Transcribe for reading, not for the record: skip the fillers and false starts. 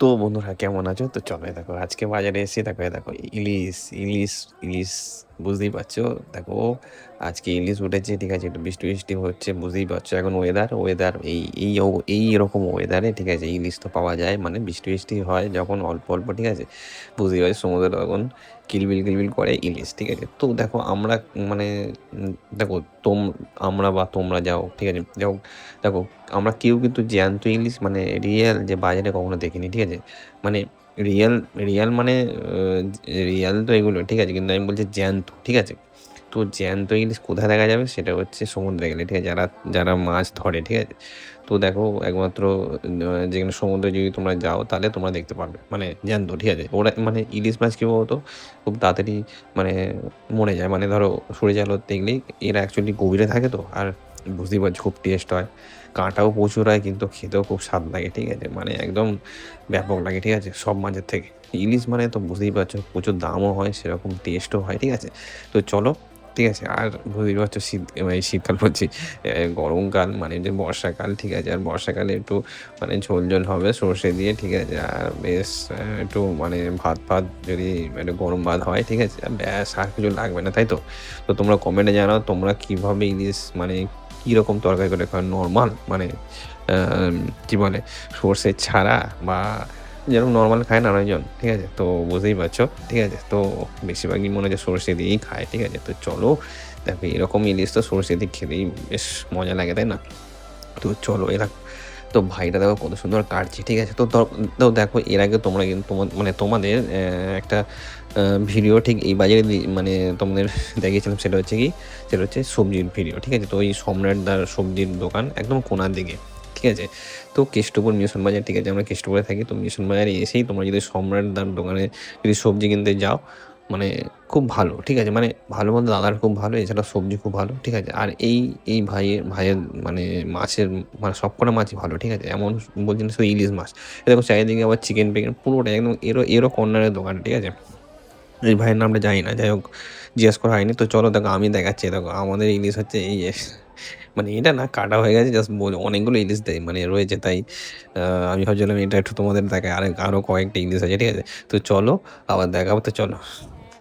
তো বন্ধুরা কেমন আছো? তো চলো দেখো আজকে বাজারে এসেছি দেখো ইলিশ, ইলিশ, ইলিশ বুঝতেই পারছো। দেখো আজকে ইলিশ উঠেছে ঠিক আছে? একটু বৃষ্টি হচ্ছে বুঝতেই পারছো এখন ওয়েদার এইরকম ওয়েদারে ঠিক আছে? ইলিশ তো পাওয়া যায় মানে বৃষ্টি হয় যখন অল্প ঠিক আছে? বুঝতেই পারছো সমুদ্রে তখন কিলবিল করে ইলিশ ঠিক আছে? তো দেখো আমরা মানে দেখো আমরা বা তোমরা যাও ঠিক আছে? দেখো আমরা কেউ কিন্তু জ্যান্ত ইলিশ মানে রিয়েল যে বাজারে কখনো দেখিনি, ঠিক আছে? মানে রিয়েল রিয়াল মানে রিয়াল তো এগুলো ঠিক আছে? কিন্তু আমি বলছি জ্যান্ত, ঠিক আছে? তো জ্যান্ত ইলিশ কোথায় দেখা যাবে? সেটা হচ্ছে সমুদ্রে গেলে, ঠিক আছে? যারা মাছ ধরে, ঠিক আছে? তো দেখো একমাত্র যেখানে সমুদ্রে যদি তোমরা যাও তাহলে তোমরা দেখতে পারবে। মানে জ্যান্ত, ঠিক আছে? ওরা মানে ইলিশ মাছ কি বলতো? খুব তাড়াতাড়ি মানে মরে যায়। মানে ধরো সূর্যের আলো দেখলেই এরা অ্যাকচুয়ালি গভীরে থাকে তো। আর বুঝতেই পারছো খুব টেস্ট হয়। কাঁটাও প্রচুর হয় কিন্তু খেতেও খুব স্বাদ লাগে, ঠিক আছে? মানে একদম ব্যাপক লাগে, ঠিক আছে? সব মাছের থেকে। ইলিশ মানে তো বুঝতেই পারছো প্রচুর দামও হয়, সেরকম টেস্টও হয়, ঠিক আছে? তো চলো, ঠিক আছে? আর বুঝতেই পারছো মানে শীতকাল বলছি, গরমকাল মানে যে বর্ষাকাল, ঠিক আছে? আর বর্ষাকালে একটু মানে ঝোল হবে সর্ষে দিয়ে, ঠিক আছে? আর বেশ একটু মানে ভাত যদি একটু গরম ভাত হয়, ঠিক আছে? ব্যাস আর কিছু লাগবে না, তাই তো? তো তোমরা কমেন্টে জানাও তোমরা কিভাবে ইলিশ মানে কিরকম তরকারি করে খাও? নরমাল মানে কি বলে সর্ষে ছাড়া বা যেরকম নরমাল খায় না অনেকজন, ঠিক আছে? তো বুঝতেই পারছো, ঠিক আছে? তো বেশিরভাগই মনে হচ্ছে সর্ষে দিয়েই খায়, ঠিক আছে? তো চলো দেখো এরকম ইলিশ তো সর্ষে দিয়ে খেতেই বেশ মজা লাগে, তাই না? তো চলো তো ভাইটা দেখো কত সুন্দর কাটছে, ঠিক আছে? তো দেখো এর আগে তোমরা কিন্তু মানে তোমাদের একটা ভিডিও ঠিক এই বাজারে মানে তোমাদের দেখিয়েছিলাম। সেটা হচ্ছে সবজির ভিডিও, ঠিক আছে? তো এই সম্রাটদার সবজির দোকান একদম কোণার দিকে, ঠিক আছে? তো কেষ্টপুর মিশন বাজার, ঠিক আছে? আমরা কেষ্টপুরে থাকি। তো মিশন বাজারে এসেই তোমরা যদি সম্রাটদার দোকানে যদি সবজি কিনতে যাও মানে খুব ভালো, ঠিক আছে? মানে ভালো বলতে দাদার খুব ভালো, এছাড়া সবজি খুব ভালো, ঠিক আছে? আর এই ভাইয়ের মানে মাছের মানে সবকটা মাছই ভালো, ঠিক আছে? এমন বলছি না শুধু ইলিশ মাছ। এই দেখো চারিদিকে আবার চিকেন পুরোটাই একদম এরও কর্নারের দোকান, ঠিক আছে? এই ভাইয়ের নামটা জানি না। যাই হোক জিজ্ঞেস করা হয়নি। তো চলো দেখো আমি দেখাচ্ছি। দেখো আমাদের ইলিশ হচ্ছে এই মানে এটা না কাটা হয়ে গেছে জাস্ট অনেকগুলো ইলিশ দেয় মানে রয়েছে তাই আ আমি ভাবছিলাম এটা একটু তোমাদের দেখাই। আরো কয়েকটা ইলিশ আছে, ঠিক আছে? তো চলো আবার দেখাবো। তো চলো।